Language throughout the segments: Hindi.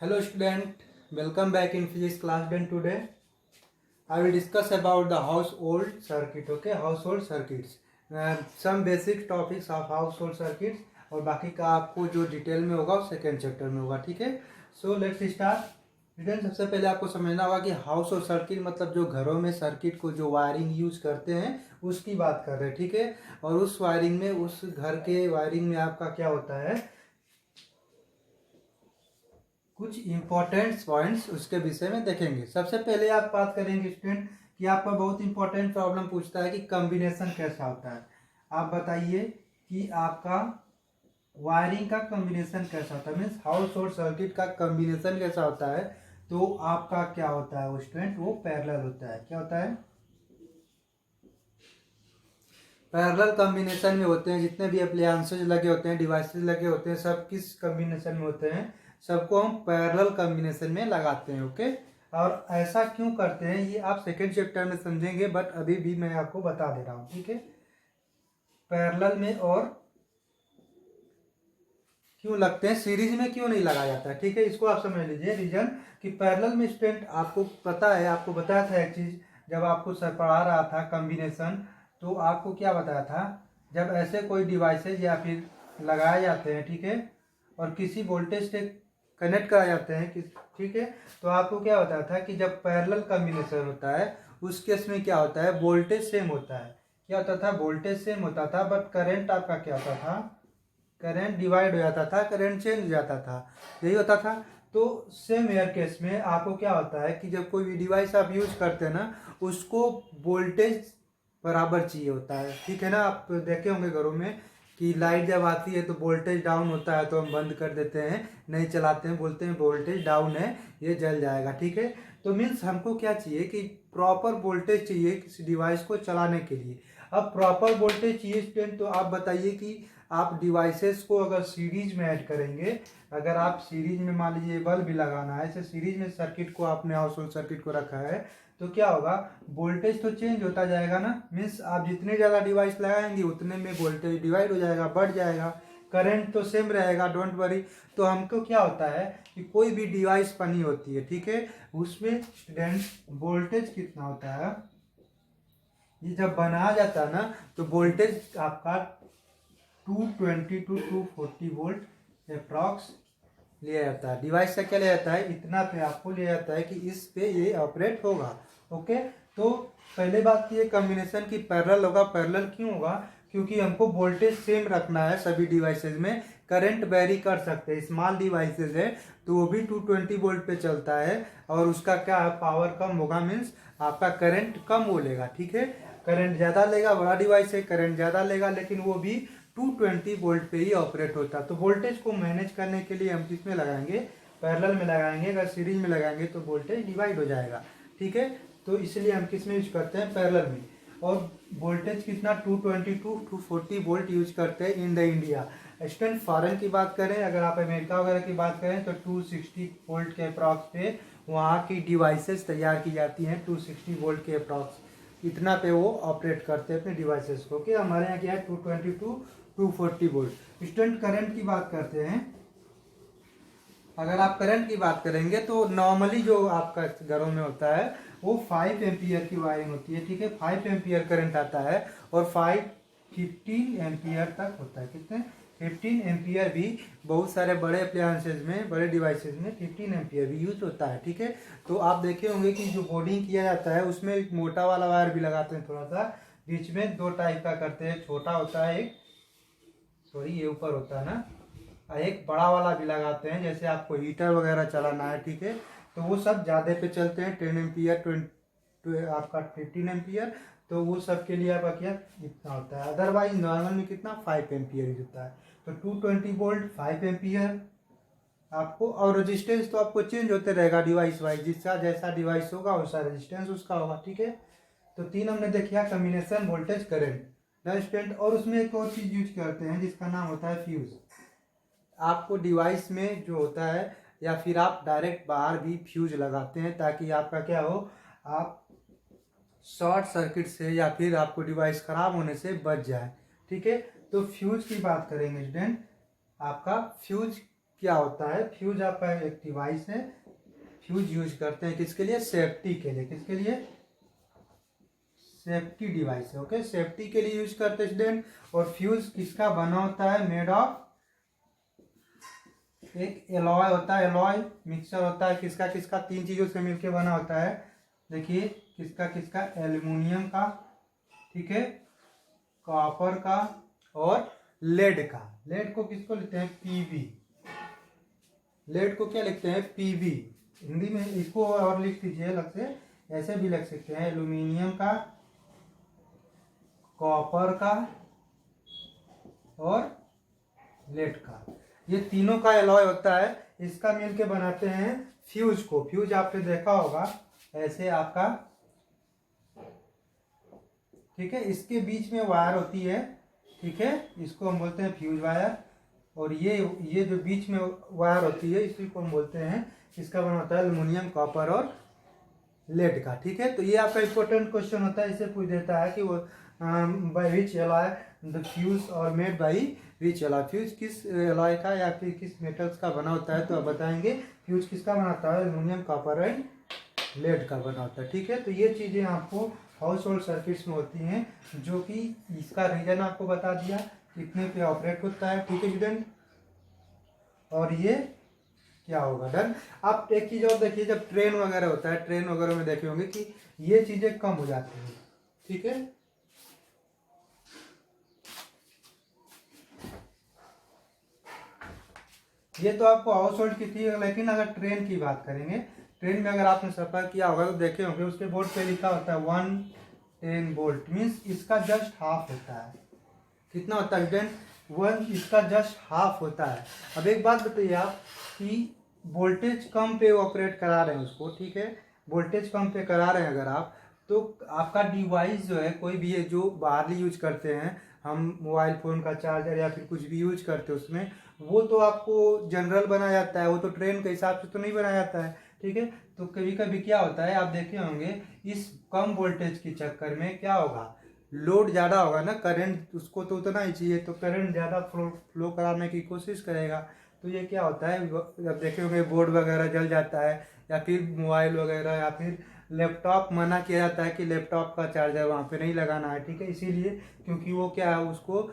Hello student, welcome back in physics class. Then today I will discuss about the household circuit. Okay, household circuits. Some basic topics of household circuits और बाकी का आपको जो डिटेल में होगा सेकेंड चैप्टर में होगा. ठीक है, सो लेट्स स्टार्ट. स्टूडेंट, सबसे पहले आपको समझना होगा कि हाउस और सर्किट मतलब जो घरों में सर्किट को जो वायरिंग यूज करते हैं उसकी बात कर रहे हैं. ठीक है, और उस वायरिंग में उस घर के वायरिंग में आपका क्या होता है, कुछ इंपॉर्टेंट पॉइंट्स उसके विषय में देखेंगे. सबसे पहले आप बात करेंगे स्टूडेंट कि आपका बहुत इंपॉर्टेंट प्रॉब्लम पूछता है कि कॉम्बिनेशन कैसा होता है. आप बताइए कि आपका वायरिंग का कॉम्बिनेशन कैसा होता है, मीन्स हाउस होल्ड सर्किट का कॉम्बिनेशन कैसा होता है. तो आपका क्या होता है वो स्टूडेंट, वो पैरेलल होता है. क्या होता है, पैरेलल कॉम्बिनेशन में होते हैं. जितने भी अप्लायंसेज लगे होते हैं, डिवाइसेज लगे होते हैं, सब किस कॉम्बिनेशन में होते हैं, सबको हम पैरेलल कॉम्बिनेशन में लगाते हैं. ओके, और ऐसा क्यों करते हैं ये आप सेकेंड चैप्टर में समझेंगे, बट अभी भी मैं आपको बता दे रहा हूँ. ठीक है, पैरेलल में और क्यों लगते हैं, सीरीज में क्यों नहीं लगाया जाता है. ठीक है, इसको आप समझ लीजिए रीजन कि पैरेलल में स्टूडेंट आपको पता है, आपको बताया था एक चीज जब आपको सर पढ़ा रहा था कॉम्बिनेशन, तो आपको क्या बताया था, जब ऐसे कोई डिवाइसेज या फिर लगाए जाते हैं, ठीक है, और किसी वोल्टेज से कनेक्ट कराए जाते हैं, ठीक है, तो आपको क्या बताया था कि जब पैरेलल कॉम्बिनेशन होता है उस केस में क्या होता है, वोल्टेज सेम होता है. क्या होता था, वोल्टेज सेम होता था, बट करंट आपका क्या होता था, करंट डिवाइड हो जाता था, करंट चेंज हो जाता था, यही होता था. तो सेम एयर केस में आपको क्या होता है कि जब कोई भी डिवाइस आप यूज करते हैं ना, उसको वोल्टेज बराबर चाहिए होता है. ठीक है ना, आप देखे होंगे घरों में कि लाइट जब आती है तो वोल्टेज डाउन होता है तो हम बंद कर देते हैं, नहीं चलाते हैं, बोलते हैं वोल्टेज डाउन है, ये जल जाएगा. ठीक है, तो मीन्स हमको क्या चाहिए कि प्रॉपर वोल्टेज चाहिए किसी डिवाइस को चलाने के लिए. अब प्रॉपर वोल्टेज चाहिए स्टूडेंट, तो आप बताइए कि आप डिवाइसेस को अगर सीरीज में ऐड करेंगे, अगर आप सीरीज में मान लीजिए बल्ब भी लगाना है, ऐसे सीरीज में सर्किट को आपने हाउस होल्ड सर्किट को रखा है, तो क्या होगा, वोल्टेज तो चेंज होता जाएगा ना. मीन्स आप जितने ज़्यादा डिवाइस लगाएंगे उतने में वोल्टेज डिवाइड हो जाएगा, बढ़ जाएगा. करंट तो सेम रहेगा, डोंट वरी. तो हमको क्या होता है कि कोई भी डिवाइस बनी होती है, ठीक है, उसमें स्टूडेंट वोल्टेज कितना होता है, ये जब बनाया जाता है ना तो वोल्टेज आपका 220 टू 240 वोल्ट अप्रॉक्स लिया जाता है. डिवाइस से क्या लिया जाता है, इतना पे आपको लिया जाता है कि इस पे ये ऑपरेट होगा. ओके, तो पहले बात की कॉम्बिनेशन की पैरेलल होगा. पैरेलल क्यों होगा, क्योंकि हमको वोल्टेज सेम रखना है सभी डिवाइसेज में. करंट वेरी कर सकते हैं, स्मॉल डिवाइसेज है तो वो भी 220 वोल्ट पे चलता है, और उसका क्या पावर कम होगा, मीन्स आपका करंट कम वो लेगा. ठीक है, करंट ज़्यादा लेगा, बड़ा डिवाइस है करंट ज़्यादा लेगा, लेकिन वो भी 220 वोल्ट पे ही ऑपरेट होता है. तो वोल्टेज को मैनेज करने के लिए हम किस में लगाएंगे, पैरेलल में लगाएंगे. अगर सीरीज में लगाएंगे तो वोल्टेज डिवाइड हो जाएगा. ठीक है, तो इसलिए हम किस में यूज करते हैं, पैरेलल में. और वोल्टेज कितना 220 टू 240 वोल्ट यूज करते हैं in the India. Student foreign की बात करें, अगर आप अमेरिका वगैरह की बात करें तो 260 वोल्ट के अप्रॉक्स पे वहाँ की डिवाइसेस तैयार की जाती हैं. 260 वोल्ट के अप्रॉक्स इतना पे वो ऑपरेट करते हैं अपने डिवाइसेस को. कि हमारे यहाँ क्या है 220 टू 240 वोल्ट. स्टूडेंट करंट की बात करते हैं, अगर आप करंट की बात करेंगे तो नॉर्मली जो आपका घरों में होता है वो 5 एम्पियर की वायरिंग होती है. ठीक है, 5 एम्पियर करंट आता है, और 15 एम्पियर तक होता है. कितने, 15 एम्पियर भी बहुत सारे बड़े अप्लायंसेज में, बड़े डिवाइसेज में 15 एम्पियर भी यूज होता है. ठीक है, तो आप देखे होंगे कि जो बोर्डिंग किया जाता है उसमें एक मोटा वाला वायर भी लगाते हैं, थोड़ा सा बीच में दो टाइप का करते हैं, छोटा होता है एक, सॉरी ये ऊपर होता है ना, एक बड़ा वाला भी लगाते हैं, जैसे आपको हीटर वगैरह चलाना है. ठीक है, तो वो सब ज़्यादा पे चलते हैं, 10 एम्पियर, 20 आपका 15 एम्पियर. तो वो सब के लिए आपका क्या इतना होता है. अदरवाइज नॉर्मल में कितना 5 एम्पियर यूज होता है. तो 220 वोल्ट 5 एम्पियर आपको, और रेजिस्टेंस तो आपको चेंज होते रहेगा डिवाइस वाइज, जिसका जैसा डिवाइस होगा वैसा रेजिस्टेंस उसका होगा. ठीक है, तो तीन हमने देखा, कम्बिनेशन, वोल्टेज, करंट, स्टूडेंट. और उसमें एक और चीज यूज करते हैं जिसका नाम होता है फ्यूज. आपको डिवाइस में जो होता है, या फिर आप डायरेक्ट बाहर भी फ्यूज लगाते हैं ताकि आपका क्या हो, आप शॉर्ट सर्किट से या फिर आपको डिवाइस खराब होने से बच जाए. ठीक है, तो फ्यूज की बात करेंगे स्टूडेंट. आपका फ्यूज क्या होता है, फ्यूज आपका एक डिवाइस है। फ्यूज यूज करते हैं किसके लिए, सेफ्टी के लिए। किसके लिए, सेफ्टी डिवाइस है। ओके, सेफ्टी के लिए यूज करते हैं स्टूडेंट। और फ्यूज किसका बना होता है, मेड ऑफ, एक एलॉय होता है, एलॉय मिक्सचर होता है किसका किसका, 3 चीजों से मिलकर बना होता है। देखिए किसका किसका, एल्युमिनियम का, ठीक है, कॉपर का और लेड का। लेड को किसको लिखते हैं, पीबी। लेड को क्या लिखते हैं, पीबी। हिंदी में इसको और लिख दीजिए अलग से, ऐसे भी लिख सकते हैं, एल्युमिनियम का, कॉपर का और लेड का। ये तीनों का एलॉय होता है, इसका मिल के बनाते हैं फ्यूज को। फ्यूज आपने देखा होगा ऐसे आपका, ठीक है, इसके बीच में वायर होती है, ठीक है, इसको हम बोलते हैं फ्यूज वायर। और ये जो बीच में वायर होती है इसी को हम बोलते हैं, इसका बना होता है एल्युमिनियम, कॉपर और लेड का। ठीक है, तो ये आपका इंपॉर्टेंट क्वेश्चन होता है। इसे पूछ देता है कि वो by which alloy the fuse और made by which alloy, fuse किस एलॉय का या फिर किस मेटल्स का बना होता है, तो आप बताएंगे फ्यूज किसका बना होता है, एल्युमिनियम, कॉपर एंड लेड का बना होता है। ठीक है, तो ये चीज़ें आपको हाउस होल्ड सर्किट्स में होती हैं, जो कि इसका रीजन आपको बता दिया, कितने पे ऑपरेट होता है। ठीक है स्टूडेंट, और ये क्या होगा, डन। आप एक चीज और देखिए, जब ट्रेन वगैरह होता है, ट्रेन वगैरह में देखे होंगे कि ये चीजें कम हो जाती हैं। ठीक है, ये तो आपको हाउस होल्ड की थी, लेकिन अगर ट्रेन की बात करेंगे, ट्रेन में अगर आपने सफर किया होगा तो देखे होंगे उसके बोर्ड पे लिखा होता है 110 वोल्ट, मीन्स इसका जस्ट हाफ होता है। कितना होता है स्टूडेंट, 1, इसका जस्ट हाफ होता है। अब एक बात बताइए आप कि वोल्टेज कम पे ऑपरेट करा रहे हैं उसको, ठीक है, वोल्टेज कम पे करा रहे हैं अगर आप, तो आपका डिवाइस जो है, कोई भी है जो बाहर यूज करते हैं हम, मोबाइल फ़ोन का चार्जर या फिर कुछ भी यूज करते हैं उसमें, वो तो आपको जनरल बनाया जाता है, वो तो ट्रेन के हिसाब से तो नहीं बनाया जाता है। ठीक है, तो कभी कभी क्या होता है, आप देखे होंगे इस कम वोल्टेज के चक्कर में क्या होगा, लोड ज़्यादा होगा ना, करंट उसको तो उतना ही चाहिए, तो करंट ज़्यादा फ्लो कराने की कोशिश करेगा। तो ये क्या होता है, जब देखे होंगे बोर्ड वगैरह जल जाता है, या फिर मोबाइल वगैरह या फिर लैपटॉप, मना किया जाता है कि लैपटॉप का चार्जर वहाँ पे नहीं लगाना है। ठीक है, इसीलिए क्योंकि वो क्या है, उसको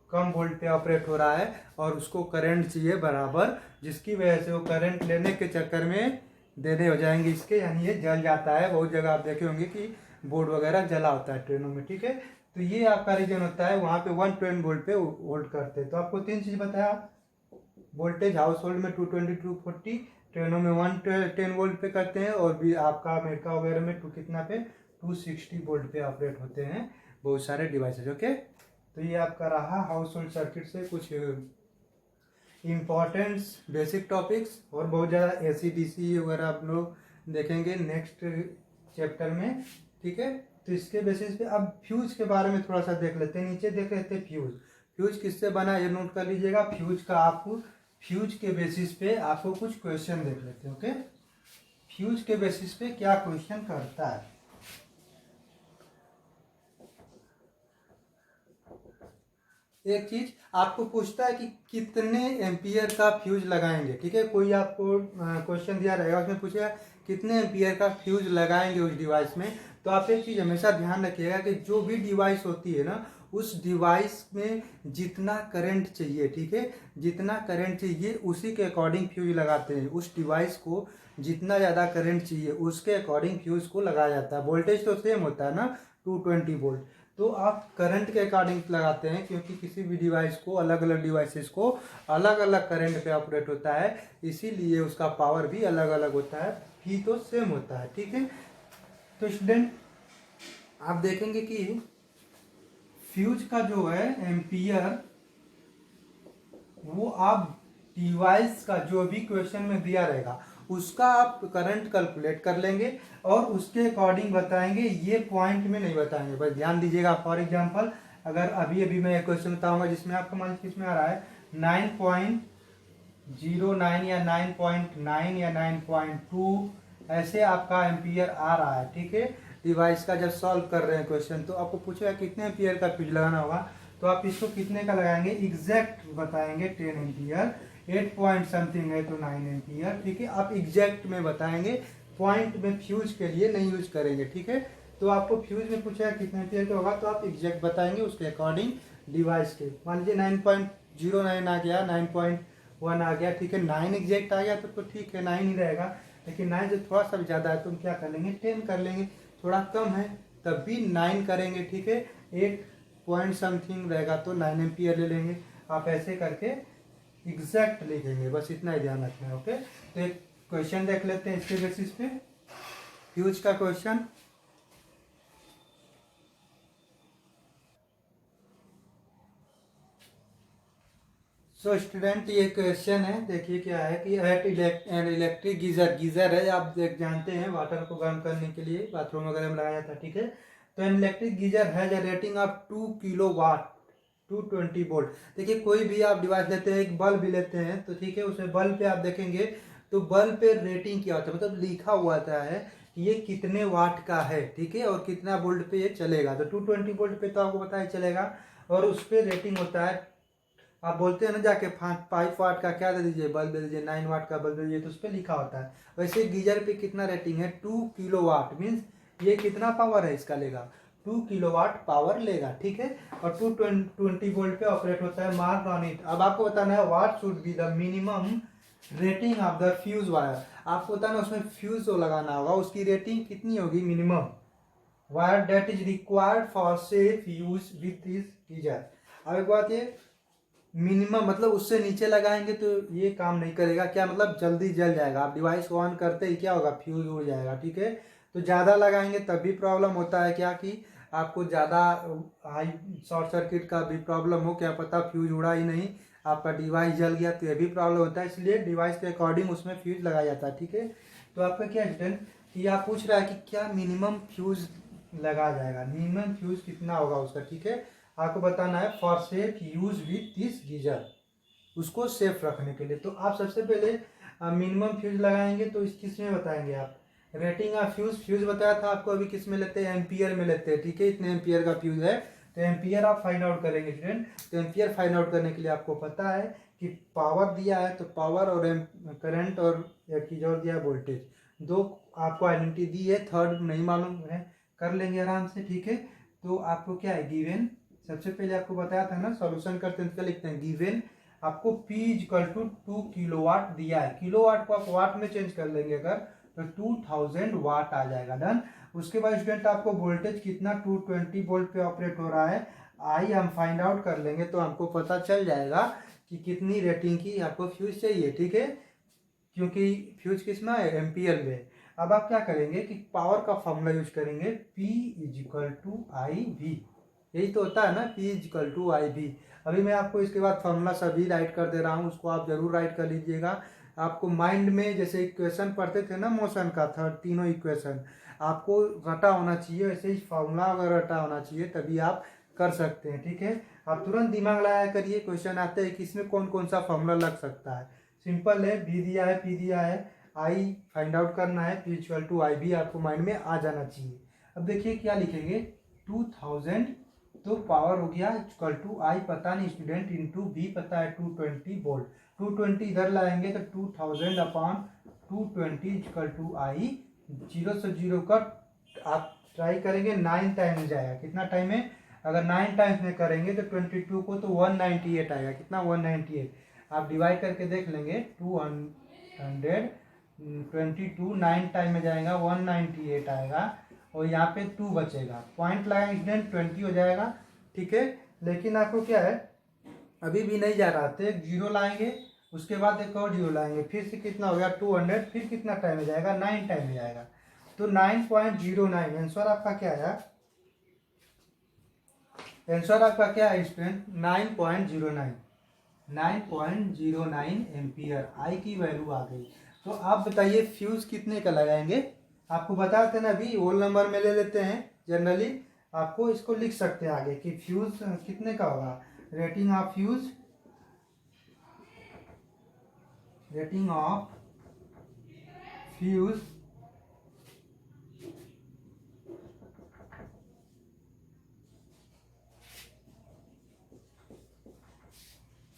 कम वोल्ट पे ऑपरेट हो रहा है और उसको करंट चाहिए बराबर, जिसकी वजह से वो करंट लेने के चक्कर में देने हो जाएंगे इसके, यानी ये जल जाता है। बहुत जगह आप देखे होंगे कि बोर्ड वगैरह जला होता है ट्रेनों में। ठीक है, तो ये आपका रीजन होता है, वहाँ पे 110 वोल्ट पे होल्ड करते हैं। तो आपको 3 चीज़ बताया, वोल्टेज हाउस होल्ड में 220 240, ट्रेनों में 110 वोल्ट पे करते हैं, और भी आपका अमेरिका वगैरह में कितना पे 260 वोल्ट पे ऑपरेट होते हैं बहुत सारे डिवाइसेज। ओके, तो ये आपका रहा हाउस होल्ड सर्किट से कुछ इम्पॉर्टेंट्स बेसिक टॉपिक्स, और बहुत ज़्यादा AC DC वगैरह आप लोग देखेंगे नेक्स्ट चैप्टर में। ठीक है, तो इसके बेसिस पे अब फ्यूज के बारे में थोड़ा सा देख लेते हैं, नीचे देख लेते हैं फ्यूज। फ्यूज किससे बना है ये नोट कर लीजिएगा। फ्यूज का आपको, फ्यूज के बेसिस पे आपको कुछ क्वेश्चन देख लेते हैं। ओके, फ्यूज के बेसिस पे क्या क्वेश्चन करता है। एक चीज आपको पूछता है कि कितने एम्पियर का फ्यूज लगाएंगे। ठीक है, कोई आपको क्वेश्चन दिया रहेगा, उसमें पूछेगा कितने एम्पियर का फ्यूज लगाएंगे उस डिवाइस में। तो आप एक चीज हमेशा ध्यान रखिएगा कि जो भी डिवाइस होती है ना, उस डिवाइस में जितना करंट चाहिए, ठीक है, जितना करंट चाहिए उसी के अकॉर्डिंग फ्यूज लगाते हैं। उस डिवाइस को जितना ज़्यादा करंट चाहिए उसके अकॉर्डिंग फ्यूज को लगाया जाता है। वोल्टेज तो सेम होता है ना, 220 वोल्ट, तो आप करंट के अकॉर्डिंग लगाते हैं, क्योंकि किसी भी डिवाइस को, अलग अलग डिवाइसेस को अलग अलग करंट पे ऑपरेट होता है, इसीलिए उसका पावर भी अलग अलग होता है, फी तो सेम होता है। ठीक है, तो स्टूडेंट आप देखेंगे कि फ्यूज का जो है एम्पियर, वो आप डिवाइस का जो भी क्वेश्चन में दिया रहेगा उसका आप करंट कैलकुलेट कर लेंगे और उसके अकॉर्डिंग बताएंगे, ये पॉइंट में नहीं बताएंगे। बस ध्यान दीजिएगा। फॉर एग्जांपल, अगर अभी मैं एक क्वेश्चन बताऊंगा जिसमें आपका मान किसमें आ रहा है 9.09 या 9.9 या 9.2, ऐसे आपका एम्पियर आ रहा है। ठीक है, डिवाइस का जब सॉल्व कर रहे हैं क्वेश्चन, तो आपको पूछेगा कितने एम्पियर का फ्यूज लगाना होगा, तो आप इसको कितने का लगाएंगे, एग्जैक्ट बताएंगे 10 एम्पियर, 8 पॉइंट समथिंग है तो 9 एम्पियर, ठीक है। आप एग्जैक्ट में बताएंगे, पॉइंट में फ्यूज के लिए नहीं यूज करेंगे, ठीक है। तो आपको फ्यूज में पूछा है कितने एम्पियर का होगा, तो आप एग्जैक्ट बताएंगे उसके अकॉर्डिंग डिवाइस के। मान लीजिए 9.09 आ गया, 9.1 आ गया, ठीक है। 9 एग्जैक्ट आ गया तो ठीक है, 9 ही रहेगा। लेकिन 9 जो थोड़ा सा ज़्यादा है तो हम क्या कर लेंगे, 10 कर लेंगे। थोड़ा कम है तब भी 9 करेंगे, ठीक है। 8 पॉइंट समथिंग रहेगा तो 9 एम्पियर ले लेंगे। आप ऐसे करके एग्जैक्ट लिखेंगे, बस इतना ही ध्यान रखना है, ओके। तो एक क्वेश्चन देख लेते हैं इसके बेसिस पे, फ्यूज का क्वेश्चन। सो स्टूडेंट ये क्वेश्चन है, देखिए क्या है कि एट इलेक्ट्रिक गीजर, गीजर है आप जानते हैं वाटर को गर्म करने के लिए बाथरूम वगैरह में लगाया जाता है, ठीक है। तो an electric geyser has a rating of 2 kilowatt 220 volt. देखिए कोई भी आप डिवाइस लेते हैं, एक बल्ब भी लेते हैं तो ठीक है, उसमें बल्ब पे आप देखेंगे तो बल्ब पे रेटिंग क्या होता है, मतलब लिखा हुआ आता है कि ये कितने वाट का है, ठीक है, और कितना वोल्ट पे ये चलेगा। तो 220 वोल्ट पे तो आपको पता ही चलेगा, और उस पर रेटिंग होता है। आप बोलते हैं ना जाके 5 वाट का क्या दे दीजिए, बल्ब दे दीजिए, 9 वाट का बल्ब दे दीजिए, तो उस पर लिखा होता है। वैसे गीजर पे कितना रेटिंग है, 2 किलोवाट, मीन्स ये कितना पावर है इसका लेगा, 2 किलोवाट पावर लेगा, ठीक है। और 220 वोल्ट पे ऑपरेट होता है। मार्क ऑन इट, अब आपको बताना है what should be the minimum rating of the fuse wire. आपको बताना उसमें फ्यूज जो लगाना होगा उसकी रेटिंग कितनी होगी minimum wire that is required for safe use with this geyser. अब एक बात, ये मिनिमम मतलब उससे नीचे लगाएंगे तो ये काम नहीं करेगा, क्या मतलब जल्दी जल जाएगा। आप डिवाइस को ऑन करते ही क्या होगा, फ्यूज उड़ जाएगा, ठीक है। तो ज़्यादा लगाएंगे तब भी प्रॉब्लम होता है, क्या कि आपको ज़्यादा हाई शॉर्ट सर्किट का भी प्रॉब्लम हो, क्या पता फ्यूज उड़ा ही नहीं, आपका डिवाइस जल गया तो ये भी प्रॉब्लम होता है। इसलिए डिवाइस के अकॉर्डिंग उसमें फ्यूज लगाया जाता है, ठीक है। तो आपका क्या स्टूडेंट कि आप पूछ रहा है कि क्या मिनिमम फ्यूज लगा जाएगा, मिनिमम फ्यूज कितना होगा उसका, ठीक है। आपको बताना है for safe use with this geyser, उसको सेफ रखने के लिए। तो आप सबसे पहले मिनिमम फ्यूज लगाएंगे तो इस किस में बताएंगे आप, रेटिंग ऑफ फ्यूज, फ्यूज बताया था आपको, अभी किस में लेते हैं, एम्पियर में लेते हैं, ठीक है। इतने एम्पियर का फ्यूज है तो एम्पियर आप फाइंड आउट करेंगे स्टूडेंट। तो एम्पियर फाइंड आउट करने के लिए आपको पता है कि पावर दिया है तो पावर और करंट और चीज और दिया है वोल्टेज, दो आपको आइडेंटिटी दी है, थर्ड नहीं मालूम है, कर लेंगे आराम से, ठीक है। तो आपको क्या है गिवन, सबसे पहले आपको बताया था ना सॉल्यूशन करते हैं, लिखते हैं गिवन आपको P इक्वल टू 2 किलोवाट दिया है, किलोवाट को आप वाट में चेंज कर लेंगे अगर तो 2000 वाट आ जाएगा, डन। उसके बाद स्टूडेंट आपको वोल्टेज कितना 220 वोल्ट पे ऑपरेट हो रहा है, आई हम फाइंड आउट कर लेंगे तो हमको पता चल जाएगा कि कितनी रेटिंग की आपको फ्यूज चाहिए, ठीक है, क्योंकि फ्यूज किस में है, एम्पियर में। अब आप क्या करेंगे कि पावर का फॉर्मूला यूज करेंगे, P is equal to I V, यही तो होता है ना, P is equal to I V. अभी मैं आपको इसके बाद फॉर्मूला सभी राइट कर दे रहा हूँ, उसको आप जरूर राइट कर लीजिएगा। आपको माइंड में जैसे इक्वेशन पढ़ते थे ना मोशन का, थर्ड तीनों इक्वेशन आपको रटा होना चाहिए, वैसे ही फॉर्मूला अगर रटा होना चाहिए तभी आप कर सकते हैं, ठीक है। आप तुरंत दिमाग लगाया करिए, क्वेश्चन आते हैं कि इसमें कौन कौन सा फॉर्मूला लग सकता है। सिंपल है, बी दिया है, पी दिया है, आई फाइंड आउट करना है, पी इक्वल टू आई भी आपको माइंड में आ जाना चाहिए। अब देखिए क्या लिखेंगे, 2000 तो पावर हो गया इक्वल टू आई पता नहीं स्टूडेंट इंटू बी पता है 220 वोल्ट, 220 इधर लाएंगे तो 2000 upon 220 equal to I, zero से जीरो कट, आप ट्राई करेंगे 9 टाइम में जाएगा, कितना टाइम है, अगर 9 टाइम्स में करेंगे तो 22 को तो 198 आएगा, कितना 198, आप डिवाइड करके देख लेंगे 222 9 टाइम में जाएगा 198 आएगा, और यहाँ पे 2 बचेगा, पॉइंट लगाएंगे स्टूडेंट 20 हो जाएगा, ठीक है। लेकिन आपको क्या है अभी भी नहीं जा रहा, तो एक जीरो लाएंगे, उसके बाद एक और जीरो लाएंगे, फिर से कितना हो गया 200, फिर कितना टाइम में जाएगा 9 टाइम में जाएगा, तो 9.09 आंसर आपका क्या आया, आंसर आपका क्या है स्टूडेंट 9.09 एम्पियर आई की वैल्यू आ गई। तो आप बताइए फ्यूज कितने का लगाएंगे, आपको बताते ना अभी होल नंबर में ले लेते हैं जनरली, आपको इसको लिख सकते हैं आगे कि फ्यूज कितने का होगा, rating of fuse, rating of fuse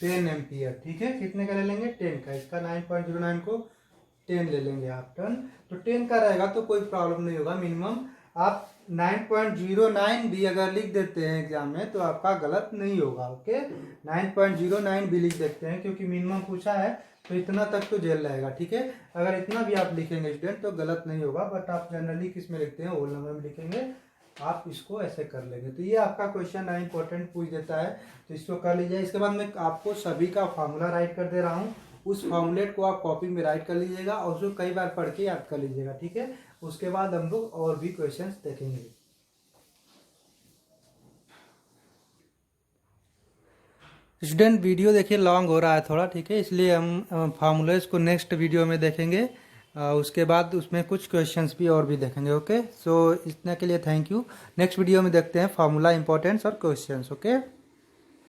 10 ampere. ठीक है, कितने का ले लेंगे? 10 का। इसका 9.09 को 10 ले लेंगे आप टन। तो 10 का रहेगा तो कोई प्रॉब्लम नहीं होगा। मिनिमम आप 9.09 भी अगर लिख देते हैं एग्जाम में तो आपका गलत नहीं होगा। ओके, 9.09 भी लिख देते हैं क्योंकि मिनिमम पूछा है तो इतना तक तो जेल रहेगा। ठीक है, अगर इतना भी आप लिखेंगे स्टूडेंट तो गलत नहीं होगा, बट आप जनरली किस में लिखते हैं? होल नंबर में लिखेंगे। आप इसको ऐसे कर लेंगे। तो ये आपका क्वेश्चन है, इंपॉर्टेंट पूछ देता है, तो इसको कर लीजिए। इसके बाद मैं आपको सभी का फार्मूला राइट कर दे रहा हूँ। उस फॉर्मूलेट को आप कॉपी में राइट कर लीजिएगा और उसको कई बार पढ़ के याद कर लीजिएगा। ठीक है, उसके बाद हम लोग और भी क्वेश्चंस देखेंगे। स्टूडेंट वीडियो देखिए लॉन्ग हो रहा है थोड़ा, ठीक है, इसलिए हम फार्मूलेस को नेक्स्ट वीडियो में देखेंगे। उसके बाद उसमें कुछ क्वेश्चंस भी और भी देखेंगे। ओके, सो इतना के लिए थैंक यू। नेक्स्ट वीडियो में देखते हैं फार्मूला इंपॉर्टेंस और क्वेश्चंस। ओके।